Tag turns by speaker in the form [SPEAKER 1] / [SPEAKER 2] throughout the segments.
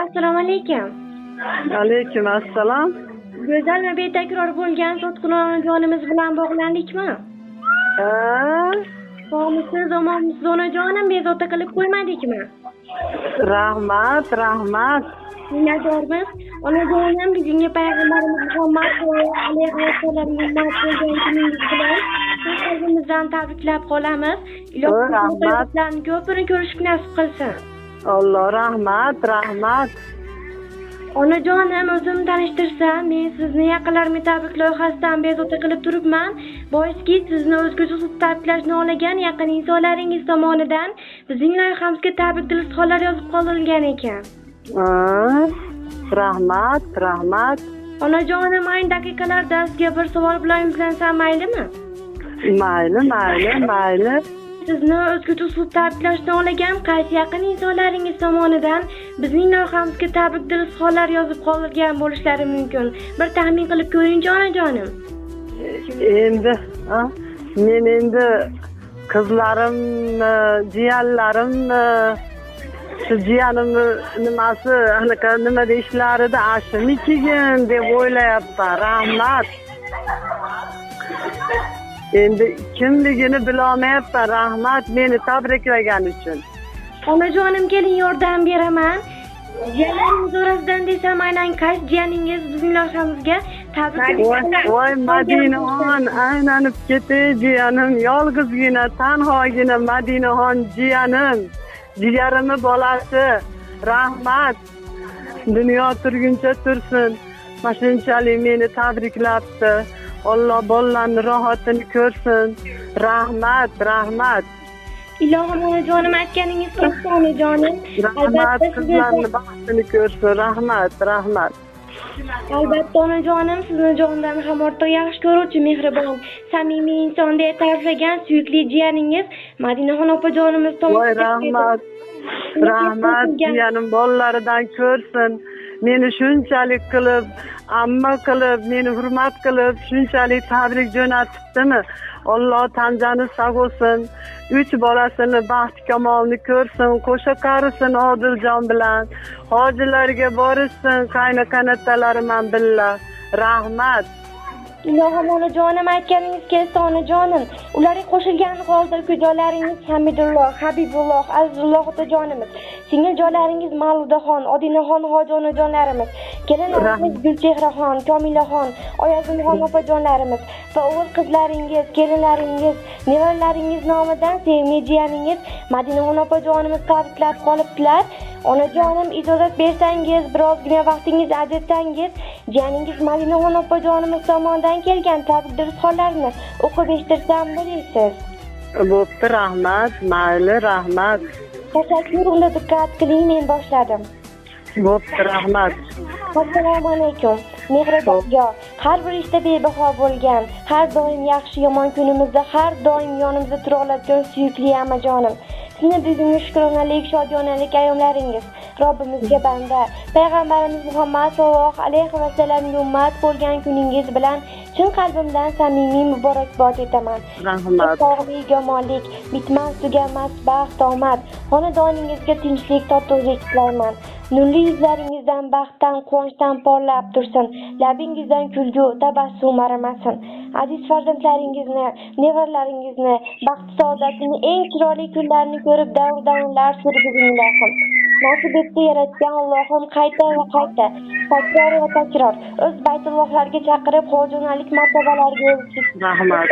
[SPEAKER 1] assalomu alaykum.
[SPEAKER 2] Alaykum assalom.
[SPEAKER 1] Go'zal va betakror bo'lgan Sotqin onajonimiz bilan bog'landikmi? Sog'misiz, omonmisiz onajonim, bezovta qilib qo'ymadikmi?
[SPEAKER 2] Rahmat.
[SPEAKER 1] Minnatdormiz. Onajonim, bugungi payg'ambarimiz Muhammad sallallohu alayhi vasallam ummat bo'lgan kuningiz bilan qalbimizdan tabriklab qolamiz. Ilohim ko'pini ko'rishni nasib qilsin.
[SPEAKER 2] Alloh rahmat.
[SPEAKER 1] Onajonim, o'zimni tanishtirsam, men sizni yaqinlarimga tabrik loyihasidan bezovta qilib turibman. Boiski sizni o'zgacha tabriklashni xohlagan yaqin insonlaringiz tomonidan bizning loyihamizga tabrik tilxatlar yozib qoldirilgan ekan.
[SPEAKER 2] Rahmat.
[SPEAKER 1] Onajonim, ayni daqiqalarda sizga bir savol bilan yuzlansam maylimi?
[SPEAKER 2] Mayli.
[SPEAKER 1] Sizni o'zgacha uslub tabriklashni xohlagan qaysi yaqin insonlaringiz tomonidan bizning loyihamizga tabrik tilxatlar yozib qoldirgan bo'lishlari mumkin? Bir taxmin qilib ko'ring-chi onajonim.
[SPEAKER 2] Men qizlarim, jiyanlarim, shu jiyanimni nimasi, nima deyishlarida ashimikigin deb o'ylayapman. Rahmat. Endi kimligini bilolmayapman. Rahmat meni tabriklagan uchun.
[SPEAKER 1] Onajonim, keling yordam beraman. Jiyanlaringiz orasidan desam, aynan qaysi jiyaningiz bizning loyihamizga tabrik?
[SPEAKER 2] Voy Madinaxon, aylanib ketay jiyanim, yolg'izgina, tanhogina Madinaxon jiyanim, jigarimni bolasi. Rahmat. Dunyo turguncha tursin. Shunchalik meni tabriklabdi. Alloh bolalarning rohatini ko'rsin. Rahmat.
[SPEAKER 1] Ilohim onajonim, aytganingiz katta onajonim.
[SPEAKER 2] Albatta sizlarning baxtini ko'rsin. Rahmat.
[SPEAKER 1] Albatta onajonim, sizni jondan ham ortiq yaxshi ko'ruvchi mehribon, samimiy inson deb ta'riflagan suyukli jiyaningiz Madinaxon opajonimiz tomonidan.
[SPEAKER 2] Rahmat jiyanim bolalaridan ko'rsin. Meni shunchalik qilib, amma qilib, meni hurmat qilib, shunchalik tabrik jo'natibdimi? Alloh tanjani sog'olsin. 3 bolasini baxt kamolni ko'rsin, qo'sha qarisin Odiljon bilan. Hojilarga borishsin, qaynaqanatalarim bilan. Rahmat.
[SPEAKER 1] Ilohim onajonim, aytganingiz kelsa onajonim. Ularga qo'shilgan holda ukajonlaringiz Hamidulloh, Habibulloh, Azizulloh otajonimiz, singiljonlaringiz Mavludaxon, Odinaxon hoji onajonlarimiz, kelinlarimiz Gulchehraxon, Komilaxon, Oyazimxon opajonlarimiz va o'g'il qizlaringiz, kelinlaringiz, nevaralaringiz nomidan sevimli jiyaningiz Madinaxon opajonimiz tabriklab qolibdilar. Onajonim, ijozat bersangiz, birozgina vaqtingiz ajratsangiz, jiyaningiz Madinaxon opajonimiz tomonidan kelgan tabrik tilxatlarini o'qib eshittirsam bo'lasiz.
[SPEAKER 2] Bo'pti, rahmat. Mayli, rahmat.
[SPEAKER 1] Tashakkur, unda diqqat qiling, men boshladim.
[SPEAKER 2] Bo'pti, rahmat.
[SPEAKER 1] Assalomu alaykum. Mehribonga, har bir ishda bebaho bo'lgan, har doim yaxshi yomon kunimizda har doim yonimizda tura oladigan suyukli amajonim. Sizni bugungi shukronalik, shodiyonalik ayyomlaringiz Robbimizga banda, payg'ambarimiz Muhammad sallallohu alayhi vasallamga ummat bo'lgan kuningiz bilan chin qalbimdan samimiy muborakbod etaman.
[SPEAKER 2] Rahmat.
[SPEAKER 1] Sog'lik, omonlik, bitmas tuganmas baxt, omad, xonadoningizga tinchlik, totuvlik tilayman. Nurli yuzlaringizdan baxtdan, quvonchdan porlab tursin. Labingizdan kulgu, tabassum arimasin. Aziz farzandlaringizni, nevaralaringizni, baxt saodatini eng chiroyli kunlarini ko'rib davr-davrlar surg'izinglar. Nasib etdi yaratgan Allohim qayta va qayta, takror va takror o'z baytullohlarga chaqirib hojonalik martabalariga erishib, rahmat.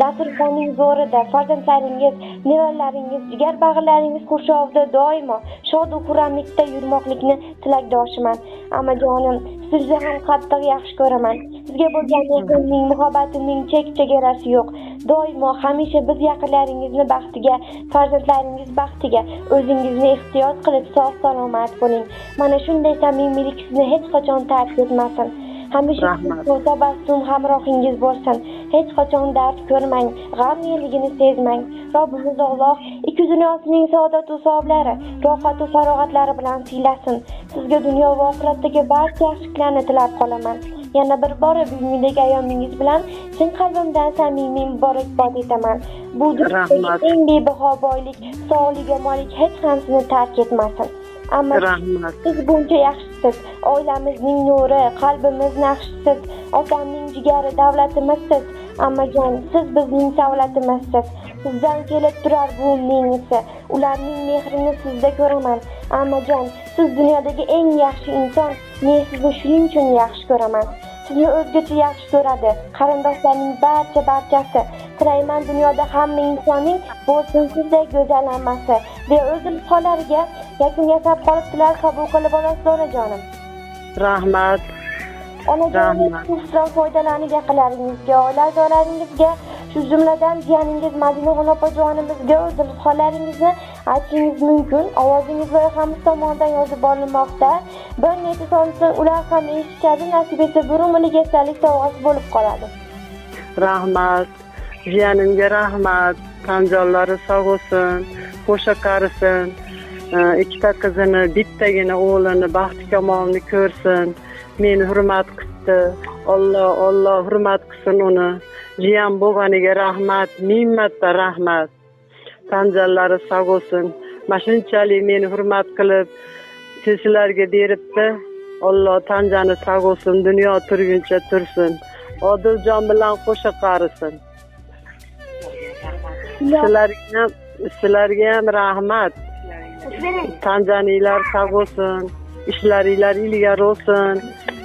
[SPEAKER 1] Dasturxonning zo'rida farzandlaringiz, nevaralaringiz, jigar bag'irlaringiz qurshovida doimo shod va xurramlikda yurmoqlikni tilakdoshiman. Amajonim, sizni ham qattiq yaxshi ko'raman. Sizga bo'lgan mehrimning, muhabbatimning chek-chegarasi yo'q. Doimo hamisha biz yaqinlaringizni baxtiga, farzandlaringiz baxtiga o'zingizni ehtiyot qilib sog'-salomat bo'ling. Mana shunday samimiylik sizni hech qachon tark etmasin. Hamisha tabassum hamrohingiz bo'lsin. Hech qachon dard ko'rmang, g'am yo'qligini sezmang. Robbimiz Alloh ikki dunyosining saodat va savoblari, rohat va farog'atlari bilan siylasin. Sizga dunyo va oxiratdagi barcha yaxshiliklarni tilab qolaman. Yana bir bora bugünkidagi ayyomingiz bilan chin qalbimdan samimiy muborakbod etaman. Bu dunyodagi eng bebaho boylik, sog'lik, omonlik hech ham sizni tark etmasin. Amma
[SPEAKER 2] Rahmat.
[SPEAKER 1] siz buncha yaxshisiz. Oilamizning nuri, qalbimiz naqshisiz. Otamning jigari, davlatimizsiz. Ammajon, siz bizning savlatimizsiz. Sizdan kelib turar buvimning isi. Ularning mehrini sizda ko'raman. Ammajon, siz dunyodagi eng yaxshi inson. Men sizni shuning uchun yaxshi ko'raman. Sizni o'zgacha yaxshi ko'radi. Qarindoshlarning barchasi. Tilayman dunyoda hamma insonning bo'lsin sizday go'zallanmasi. deya o'zim qolariga yakun yasab qolibdilar. Qabul qilib olasiz onajonim.
[SPEAKER 2] Rahmat.
[SPEAKER 1] Onajonim, ko'proq foydalanib yaqinlaringizga, oila a'zolaringizga, shu jumladan jiyaningiz Madinaxon opajonimizga o'zimiz hollaringizni aytishingiz mumkin. Ovozingiz loyihamiz tomonidan yozib olinmoqda. Bir necha sonsin ular ham eshitishadi, nasib etsa bir umrlik esdalik sovg'asi bo'lib qoladi.
[SPEAKER 2] Rahmat. Jiyanimga rahmat. Tanjonlari sog' bo'lsin, qo'sha qarisin. Ikkita qizini, bittagina o'g'lini baxti kamolini ko'rsin. Meni hurmat qildi. Alloh hurmat qilsin uni. Jiyan bo'lganiga rahmat, ming marta rahmat. Tanjonlari sog' bo'lsin. Mashunchalik meni hurmat qilib sizlarga beribdi. Alloh tanjani sog' bo'lsin, dunyo turguncha tursin. Odiljon bilan qo'sha qarisin. Sizlarga ham rahmat. Tanjaninglar sog' bo'lsin. Ishlaringlar ilgari olsin.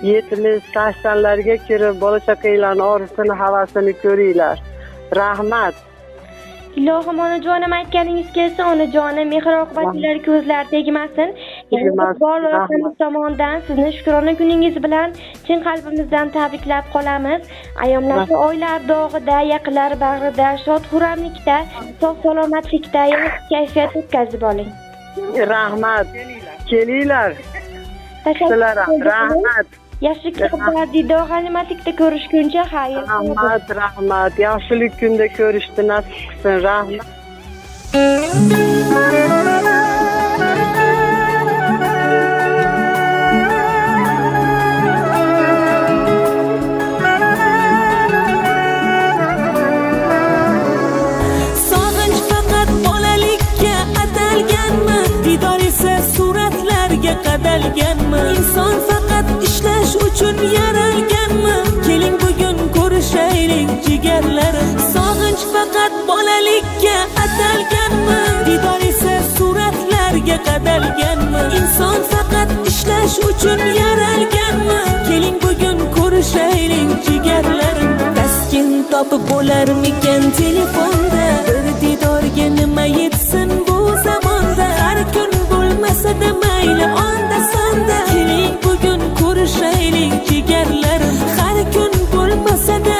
[SPEAKER 2] 70-80larga kirib bola chaqanglarning orzusini, havasini ko'ringlar. Rahmat.
[SPEAKER 1] Ilohim onajonim, aytganingiz kelsa onajonim, mehr-oqibatlar ko'zlar tegmasin. Bor loyihamiz tomonidan sizni shukrona kuningiz bilan chin qalbimizdan tabriklab qolamiz. Ayomlar oila ardog'ida, yaqinlar bag'rida, shod-xurramlikda, sog'-salomatlikda, yaxshi kayfiyat o'tkazib oling.
[SPEAKER 2] Rahmat. Kelinglar. Rahmat.
[SPEAKER 1] Yaxshiliklar diydor g'animatlikda ko'rishguncha xayr.
[SPEAKER 2] Rahmat. Yaxshilik kunda ko'rishni nasib qilsin. Rahmat.
[SPEAKER 3] Sog'inch faqat bolalikka atalganmi? Didor esa suratlarga qadalganmi? Inson faqat ishlash uchun yaralganmi? Keling bugun ko'rishaylik jigarlarim. Sog'inch faqat bolalikka atalganmi? Didor esa suratlarga qadalganmi? Inson faqat ishlash uchun yaralganmi? Keling bugun ko'rishaylik jigarlarim. Taskin topib bo'larmikan telefonda? Bir didorga nima yetsin bu zamonda? Har kun bo'lmasa-da mayli onda sonda. Keling bugun ko'rishaylik jigarlarim. Har kun bo'lmasa-da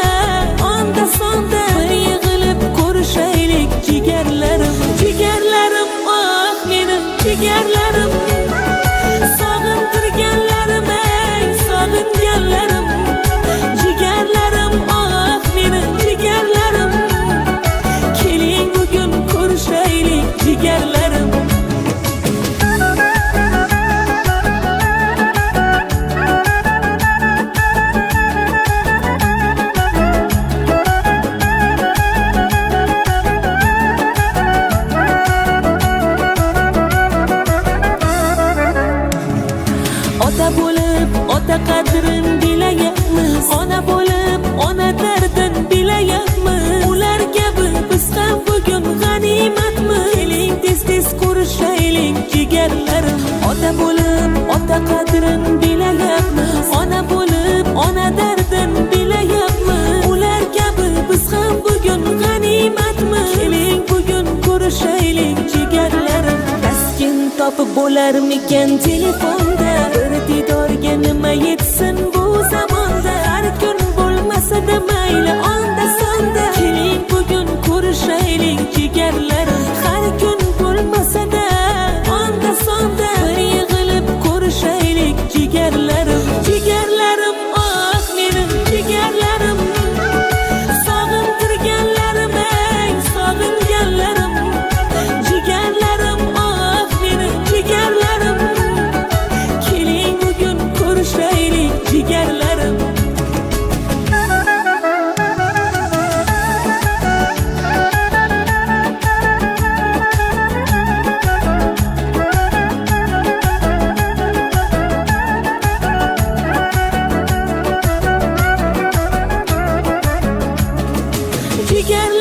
[SPEAKER 3] onda sonda. Bir yig'ilib ko'rishaylik jigarlarim. Jigarlarim, oh menim jigarlarim. Sog'intirganlarim, ey sog'inganlarim. Jigarlarim, oh menim jigarlarim. Keling bugun ko'rishaylik jigarlarim. Ota bo'lib ota qadrin bilayapmiz. Ona bo'lib ona dardin bilayapmiz. Ular kabi biz ham bugun g'animatmi? Keling tez ko'rishaylik jigarlarim. Ota bo'lib ota qadrin bilayapmiz. Ona bo'lib ona dardin bilayapmiz. Ular kabi biz ham bugun g'animatmi? Keling bugun ko'rishaylik jigarlarim. Taskin topib bo'larmikan telefonda? Bir didorga nima yetsin bu zamonda? Har kun bo'lmasa-da mayli onda sonda. Keling bugun ko'rishaylik jigarlarim. Har kun bo'lmasa-da onda sonda. Bir yig'ilib ko'rishaylik jigarlarim. Jigarlarim, oh menim jigarlarim. Sog'intirganlarim, ey sog'inganlarim. Jigarlarim, oh menim jigarlarim. Keling bugun ko'rishaylik jigarlarim. jigarlarim